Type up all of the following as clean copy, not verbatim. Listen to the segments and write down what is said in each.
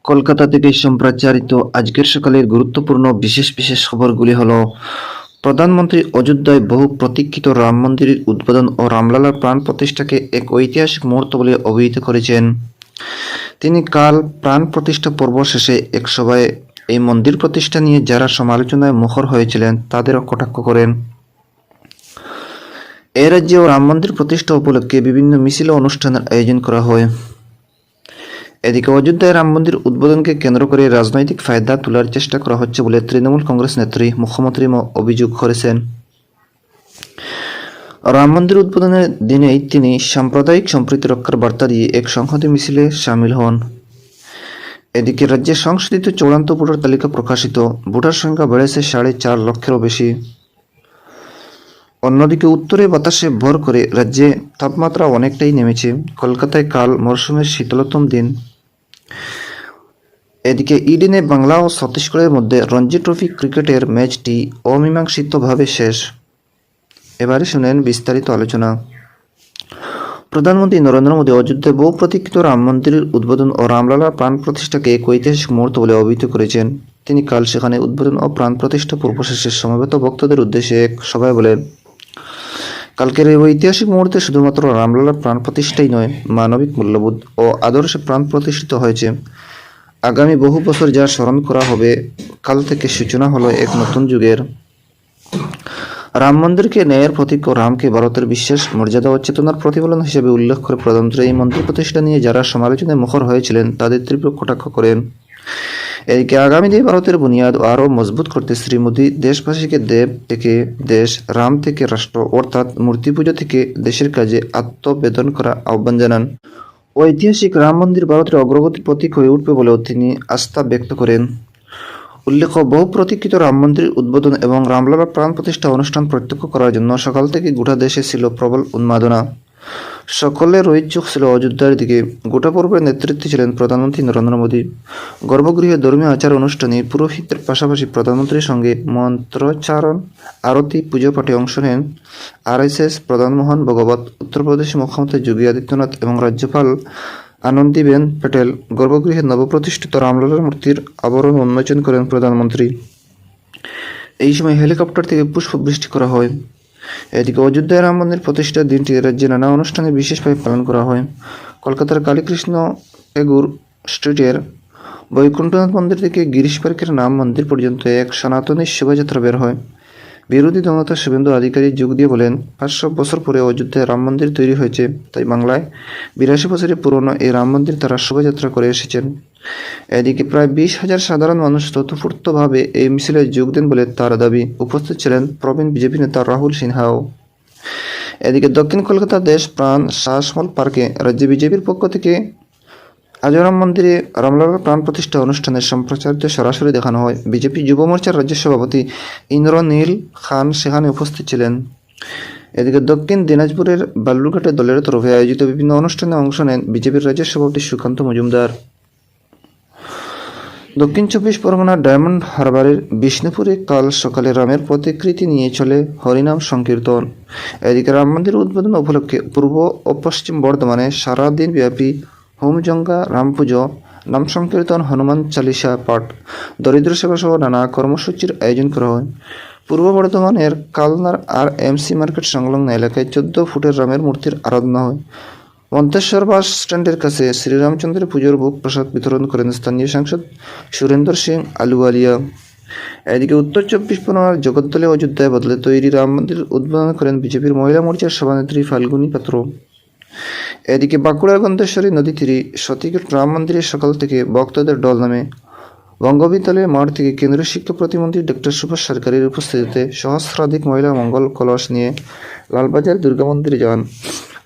কলকাতা থেকে সম্প্রচারিত আজকের সকালের গুরুত্বপূর্ণ বিশেষ বিশেষ খবরগুলি হল: প্রধানমন্ত্রী অযোধ্যায় বহু প্রতীক্ষিত রাম মন্দিরের উদ্বোধন ও রামলালার প্রাণ প্রতিষ্ঠাকে এক ঐতিহাসিক মুহূর্ত বলে অভিহিত করেছেন। তিনি কাল প্রাণ প্রতিষ্ঠা পর্ব শেষে এক সভায় এই মন্দির প্রতিষ্ঠা নিয়ে যারা সমালোচনায় মুখর হয়েছিলেন তাদেরও কটাক্ষ করেন। এ রাজ্যেও রাম মন্দির প্রতিষ্ঠা উপলক্ষে বিভিন্ন মিছিল ও অনুষ্ঠানের আয়োজন করা হয়। এদিকে অযোধ্যায় রাম মন্দির উদ্বোধনকে কেন্দ্র করে রাজনৈতিক ফায়দা তোলার চেষ্টা করা হচ্ছে বলে তৃণমূল কংগ্রেস নেত্রী মুখ্যমন্ত্রী অভিযোগ করেছেন। রাম মন্দির উদ্বোধনের দিনেই তিনি সাম্প্রদায়িক সম্প্রীতি রক্ষার বার্তা দিয়ে এক সংহতি মিছিলে সামিল হন। এদিকে রাজ্যে সংশোধিত চূড়ান্ত ভোটার তালিকা প্রকাশিত, ভোটার সংখ্যা বেড়েছে 4.5 লক্ষেরও বেশি। অন্যদিকে উত্তরে বাতাসে ভর করে রাজ্যে তাপমাত্রা অনেকটাই নেমেছে। কলকাতায় কাল মরশুমের শীতলতম দিন। এদিকে ইডেনে বাংলা ও ছত্তিশগড়ের মধ্যে রঞ্জি ট্রফি ক্রিকেটের ম্যাচটি অমীমাংসিতভাবে শেষ। এবারে শুনেন বিস্তারিত আলোচনা। প্রধানমন্ত্রী নরেন্দ্র মোদী অযোধ্যায় বহু প্রতীক্ষিত রাম মন্দিরের উদ্বোধন ও রামলালার প্রাণ প্রতিষ্ঠাকে এক ঐতিহাসিক মুহূর্ত বলে অভিহিত করেছেন। তিনি কাল সেখানে উদ্বোধন ও প্রাণ প্রতিষ্ঠা পূর্ব শেষে সমবেত ভক্তদের উদ্দেশ্যে এক সভায় বলেন, কালকের এই ঐতিহাসিক মুহূর্তে শুধুমাত্র রামলালার প্রাণ প্রতিষ্ঠাই নয়, মানবিক মূল্যবোধ ও আদর্শে প্রাণ প্রতিষ্ঠিত হয়েছে। আগামী বহু বছর যা স্মরণ করা হবে, কাল থেকে সূচনা হলো এক নতুন যুগের। রাম মন্দিরকে ন্যায়ের প্রতীক ও রামকে ভারতের বিশ্বাস, মর্যাদা ও চেতনার প্রতিফলন হিসেবে উল্লেখ করে প্রধানমন্ত্রী এই মন্দির প্রতিষ্ঠা নিয়ে যারা সমালোচনায় মুখর হয়েছিলেন তাদের তীব্র কটাক্ষ করেন। এদিকে আগামী দিনে ভারতের বুনিয়াদ আরও মজবুত করতে শ্রী মোদী দেশবাসীকে দেব থেকে দেশ, রাম থেকে রাষ্ট্র অর্থাৎ মূর্তি পুজো থেকে দেশের কাজে আত্মবেদন করা আহ্বান জানান। ঐতিহাসিক রাম মন্দির ভারতের অগ্রগতির প্রতীক হয়ে উঠবে বলেও তিনি আস্থা ব্যক্ত করেন। উল্লেখ্য, বহু প্রতীক্ষিত রাম মন্দির উদ্বোধন এবং রামলালার প্রাণ প্রতিষ্ঠা অনুষ্ঠান প্রত্যক্ষ করার জন্য সকাল থেকে গোটা দেশে ছিল প্রবল উন্মাদনা। সকলের ঐচ্ছুক ছিল অযোধ্যার দিকে। গোটা পর্বের নেতৃত্বে ছিলেন প্রধানমন্ত্রী নরেন্দ্র মোদী। গর্ভগৃহে ধর্মীয় আচার অনুষ্ঠানে পুরোহিতের পাশাপাশি প্রধানমন্ত্রীর সঙ্গে মন্ত্রোচ্চারণ, আরতি, পুজো পাঠে অংশ নেন RSS প্রধান মোহন ভগবত, উত্তরপ্রদেশের মুখ্যমন্ত্রী যোগী আদিত্যনাথ এবং রাজ্যপাল আনন্দীবেন পটেল। গর্ভগৃহে নবপ্রতিষ্ঠিত রামলালার মূর্তির আবরণ উন্মোচন করেন প্রধানমন্ত্রী। এই সময় হেলিকপ্টার থেকে পুষ্পবৃষ্টি করা হয়। এদিকে অযোধ্যায় রাম মন্দির প্রতিষ্ঠার দিনটি রাজ্যে নানা অনুষ্ঠানে বিশেষভাবে পালন করা হয়। কলকাতার কালীকৃষ্ণ এগুর স্ট্রিটের বৈকুণ্ঠনাথ মন্দির থেকে গিরিশ পার্কের রাম মন্দির পর্যন্ত এক সনাতনী শোভাযাত্রা বের হয়। বিরোধী দলনেতা শুভেন্দু অধিকারী যোগ দিয়ে বলেন, 500 বছর পরে অযোধ্যায় রাম মন্দির তৈরি হয়েছে, তাই বাংলায় 82 বছরের পুরনো এই রাম মন্দির তারা শোভাযাত্রা করে এসেছেন। এদিকে প্রায় 20,000 সাধারণ মানুষ স্বতঃস্ফূর্তভাবে এই মিছিলে যোগ দেন বলে তার দাবি। উপস্থিত ছিলেন প্রবীণ বিজেপি নেতা রাহুল সিনহাও। এদিকে দক্ষিণ কলকাতার দেশ প্রাণ শাসমল পার্কে রাজ্য বিজেপির পক্ষ থেকে আজ রাম মন্দিরে রামলালার প্রাণ প্রতিষ্ঠা অনুষ্ঠানের সম্প্রচারিত সরাসরি দেখানো হয়। বিজেপি যুব মোর্চার রাজ্য সভাপতি ইন্দ্রনীল খান সেখানে উপস্থিত ছিলেন। এদিকে দক্ষিণ দিনাজপুরের বালুরঘাটে দলের তরফে আয়োজিত বিভিন্ন অনুষ্ঠানে অংশ নেন বিজেপির রাজ্য সভাপতি সুকান্ত মজুমদার। দক্ষিণ 24 পরগনার ডায়মন্ড হারবারের বিষ্ণুপুরে কাল সকালে রামের প্রতিকৃতি নিয়ে চলে হরিনাম সংকীর্তন। এদিকে রাম মন্দির উদ্বোধন উপলক্ষে পূর্ব ও পশ্চিম বর্ধমানে সারাদিন ব্যাপী হোমযজ্ঞ, রাম পুজো, নাম সংকীর্তন, হনুমান চালিসা পাঠ, দরিদ্র সেবা সহ নানা কর্মসূচির আয়োজন করা হয়। পূর্ব বর্ধমানের কালনার RMC মার্কেট সংলগ্ন এলাকায় 14 ফুটের রামের মূর্তির আরাধনা হয়। মন্তেশ্বর বাস স্ট্যান্ডের কাছে শ্রীরামচন্দ্রের পুজোর ভোগ প্রসাদ বিতরণ করেন স্থানীয় সাংসদ সুরেন্দর সিং আলুওয়ালিয়া। এদিকে উত্তর 24 পরগনার জগদ্দলে অযোধ্যায় বদলে তৈরি রাম মন্দির উদ্বোধন করেন বিজেপির মহিলা মোর্চার সভানেত্রী ফাল্গুনী পাত্র। এদিকে বাঁকুড়ার গন্ধেশ্বরী নদী তীরে সতীঘাট রাম মন্দিরে সকাল থেকে ভক্তদের ঢল নামে। বঙ্গবিদ্যালয়ের মাঠ থেকে কেন্দ্রীয় শিক্ষা প্রতিমন্ত্রী ডক্টর সুভাষ সরকারের উপস্থিতিতে সহস্রাধিক মহিলা মঙ্গল কলস নিয়ে লালবাজার দুর্গা মন্দিরে যান।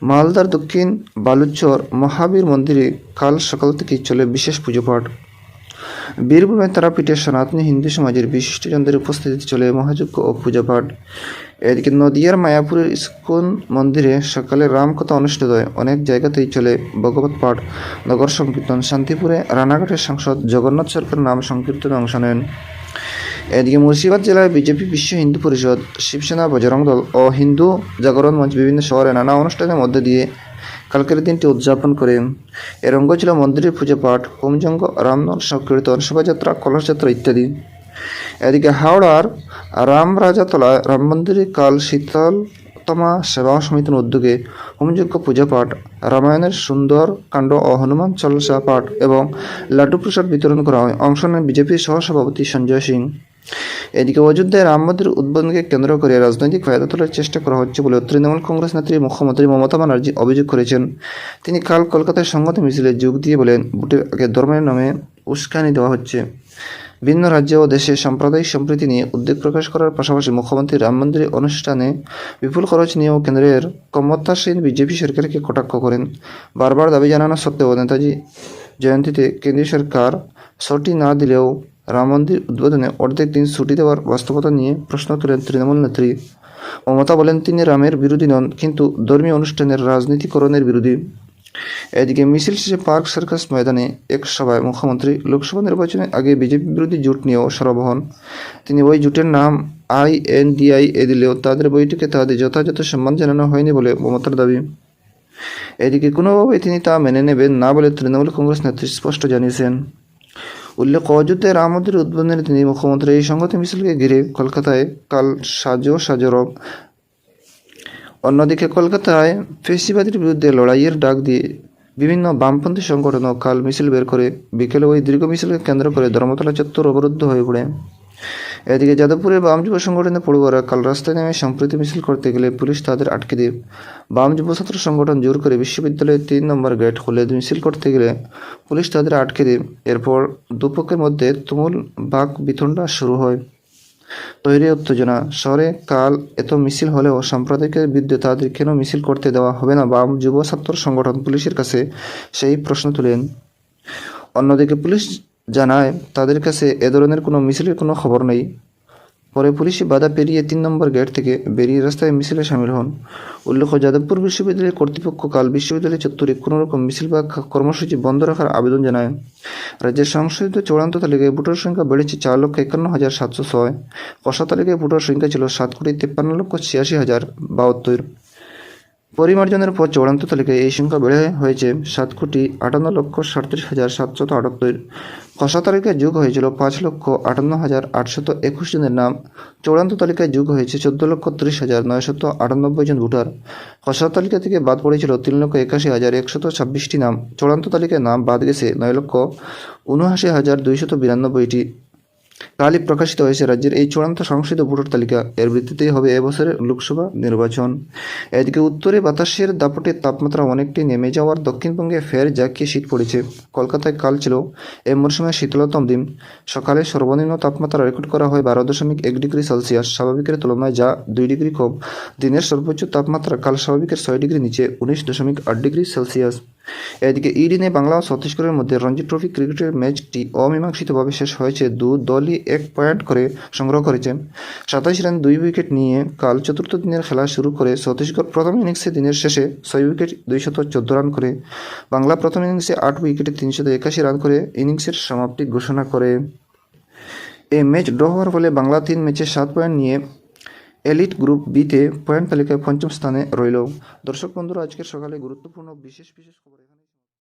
মালদার দক্ষিণ বালুচর মহাবীর মন্দিরে কাল সকাল থেকেই চলে বিশেষ পুজো পাঠ। বীরভূমের তারাপীঠে সনাতনী হিন্দু সমাজের বিশিষ্টজনদের উপস্থিতিতে চলে মহাযজ্ঞ ও পূজা পাঠ। এদিকে নদিয়ার মায়াপুরের ইস্কন মন্দিরে সকালে রামকথা অনুষ্ঠিত হয়। অনেক জায়গাতেই চলে ভগবত পাঠ, নগর সংকীর্তন। শান্তিপুরে রানাঘাটের সাংসদ জগন্নাথ সরকার নাম সংকীর্তনে অংশ নেন। এদিকে মুর্শিদাবাদ জেলায় বিজেপি, বিশ্ব হিন্দু পরিষদ, শিবসেনা, বজরং দল ও হিন্দু জাগরণ মঞ্চ বিভিন্ন শহরে নানা অনুষ্ঠানের মধ্যে দিয়ে কালকের দিনটি উদযাপন করে। এর অঙ্গ ছিল মন্দিরের পূজা পাঠ, হোমযজ্ঞ, রামনাম সংকীর্তন, শোভাযাত্রা, কলসযাত্রা ইত্যাদি। এদিকে হাওড়ার রামরাজাতলায় রাম মন্দিরে কাল শীতলতমা সেবা সমিতির উদ্যোগে হোমযজ্ঞ, পূজা পাঠ, রামায়ণের সুন্দর কাণ্ড ও হনুমান চালিসা পাঠ এবং লাড্ডু প্রসাদ বিতরণ করা হয়। অংশ নেন বিজেপির সহসভাপতি সঞ্জয় সিং। এদিকে অযোধ্যায় রাম মন্দির উদ্বোধনকে কেন্দ্র করে রাজনৈতিক ফায়দা তোলার চেষ্টা করা হচ্ছে বলে তৃণমূল কংগ্রেস নেত্রী মুখ্যমন্ত্রী মমতা ব্যানার্জি অভিযোগ করেছেন। তিনি কাল কলকাতায় সংহতি মিছিলে যোগ দিয়ে বলেন, ভোটের আগে ধর্মের নামে উস্কানি দেওয়া হচ্ছে। ভিন্ন রাজ্য ও দেশে সাম্প্রদায়িক সম্প্রীতি নিয়ে উদ্বেগ প্রকাশ করার পাশাপাশি মুখ্যমন্ত্রী রাম মন্দিরের অনুষ্ঠানে বিপুল খরচ নিয়েও কেন্দ্রের ক্ষমতাসীন বিজেপি সরকারকে কটাক্ষ করেন। বারবার দাবি জানানো সত্ত্বেও নেতাজি জয়ন্তীতে কেন্দ্রীয় সরকার ছুটি না দিলেও রাম মন্দির উদ্বোধনে অর্ধেক দিন ছুটি দেওয়ার বাস্তবতা নিয়ে প্রশ্ন তোলেন তৃণমূল নেত্রী মমতা। বলেন, তিনি রামের বিরোধী নন, কিন্তু ধর্মীয় অনুষ্ঠানের রাজনীতিকরণের বিরোধী। এদিকে মিছিল শেষে পার্ক সার্কাস ময়দানে এক সভায় মুখ্যমন্ত্রী লোকসভা নির্বাচনের আগে বিজেপি বিরোধী জোট নিয়েও সরব হন। তিনি ওই জোটের নাম INDIA দিলেও তাদের বৈঠকে তাদের যথাযথ সম্মান জানানো হয়নি বলে মমতার দাবি। এদিকে কোনোভাবেই তিনি তা মেনে নেবেন না বলে তৃণমূল কংগ্রেস নেত্রী স্পষ্ট জানিয়েছেন। উল্লেখ্য, অযোধ্যায় রাম মন্দির উদ্বোধনের দিনে মুখ্যমন্ত্রী এই সংহতি মিছিলকে ঘিরে কলকাতায় কাল সাজো রব। অন্যদিকে কলকাতায় ফেসিবাদের বিরুদ্ধে লড়াইয়ের ডাক দিয়ে বিভিন্ন বামপন্থী সংগঠনও কাল মিছিল বের করে। বিকেলে ওই দীর্ঘ মিছিলকে কেন্দ্র করে ধর্মতলা চত্বর অবরুদ্ধ হয়ে পড়ে। এদিকে যাদবপুরে বাম যুব সংগঠনের পড়ুয়ারা কাল রাস্তায় নেমে সম্প্রীতি মিছিল করতে গেলে পুলিশ তাদের আটকে দেয়। বাম যুব ছাত্র সংগঠন জোর করে বিশ্ববিদ্যালয়ের 3 নম্বর গেট খুলে মিছিল করতে গেলে পুলিশ তাদের আটকে দেয়। এরপর দুপক্ষের মধ্যে তুমুল বাক বিতণ্ডা শুরু হয়। তৈরি উত্তেজনা। শহরে কাল এত মিছিল হলেও সাম্প্রদায়িকের বিরুদ্ধে তাদের কেন মিছিল করতে দেওয়া হবে না? বাম যুব ছাত্র সংগঠন পুলিশের কাছে সেই প্রশ্ন তুলেন। অন্যদিকে পুলিশ জানায়, তাদের কাছে এ ধরনের কোনো মিছিলের কোনো খবর নেই। পরে পুলিশি বাধা পেরিয়ে 3 নম্বর গেট থেকে বেরিয়ে রাস্তায় মিছিলে সামিল হন। উল্লেখ্য, যাদবপুর বিশ্ববিদ্যালয়ের কর্তৃপক্ষ কাল বিশ্ববিদ্যালয় চত্বরে কোনো রকম মিছিল বা কর্মসূচি বন্ধ রাখার আবেদন জানায়। রাজ্যের সংশোধিত চূড়ান্ত তালিকায় ভোটার সংখ্যা বেড়েছে 4,51,706। খসড়া তালিকায় ভোটার সংখ্যা ছিল 7,53,86,072। পরিমার্জনের পর চূড়ান্ত তালিকায় এই সংখ্যা বেড়ে হয়েছে 7,58,37,778। খসড়া তালিকায় যোগ হয়েছিল 5,58,821 জনের নাম। চূড়ান্ত তালিকায় যোগ হয়েছে 14,30,998 জন ভোটার। খসড়া তালিকা থেকে বাদ পড়েছিল 3,81,126টি নাম। চূড়ান্ত তালিকায় নাম বাদ গেছে 9,79,292টি। কালই প্রকাশিত হয়েছে রাজ্যের এই চূড়ান্ত সংশোধিত ভোটার তালিকা। এর ভিত্তিতেই হবে এবছরের লোকসভা নির্বাচন। এদিকে উত্তরে বাতাসের দাপটে তাপমাত্রা অনেকটাই নেমে যাওয়ার দক্ষিণবঙ্গে ফের জাঁকিয়ে শীত পড়েছে। কলকাতায় কাল ছিল এই মরশুমের শীতলতম দিন। সকালে সর্বনিম্ন তাপমাত্রা রেকর্ড করা হয় 12.1 ডিগ্রি সেলসিয়াস, স্বাভাবিকের তুলনায় যা 2 ডিগ্রি কম। দিনের সর্বোচ্চ তাপমাত্রা কাল স্বাভাবিকের 6 ডিগ্রি নিচে 19.8 ডিগ্রি সেলসিয়াস। এদিকে ইডেনে বাংলা ও ছত্তিশগড়ের মধ্যে রঞ্জি ট্রফি ক্রিকেটের ম্যাচটি অমীমাংসিতভাবে শেষ হয়েছে। দু দলই 1 পয়েন্ট করে সংগ্রহ করেছেন। 27 রান 2 উইকেট নিয়ে কাল চতুর্থ দিনের খেলা শুরু করে ছত্তিশগড় প্রথম ইনিংসে দিনের শেষে 6 উইকেট 214 রান করে। বাংলা প্রথম ইনিংসে 8 উইকেটে 381 রান করে ইনিংসের সমাপ্তি ঘোষণা করে। এই ম্যাচ ড্র হওয়ার ফলে বাংলা 3 ম্যাচে 7 পয়েন্ট নিয়ে এলিট গ্রুপ বিতে পয়েন্ট তালিকায় 5ম স্থানে রইল। দর্শক বন্ধুরা, আজকের সকালে গুরুত্বপূর্ণ বিশেষ খবর।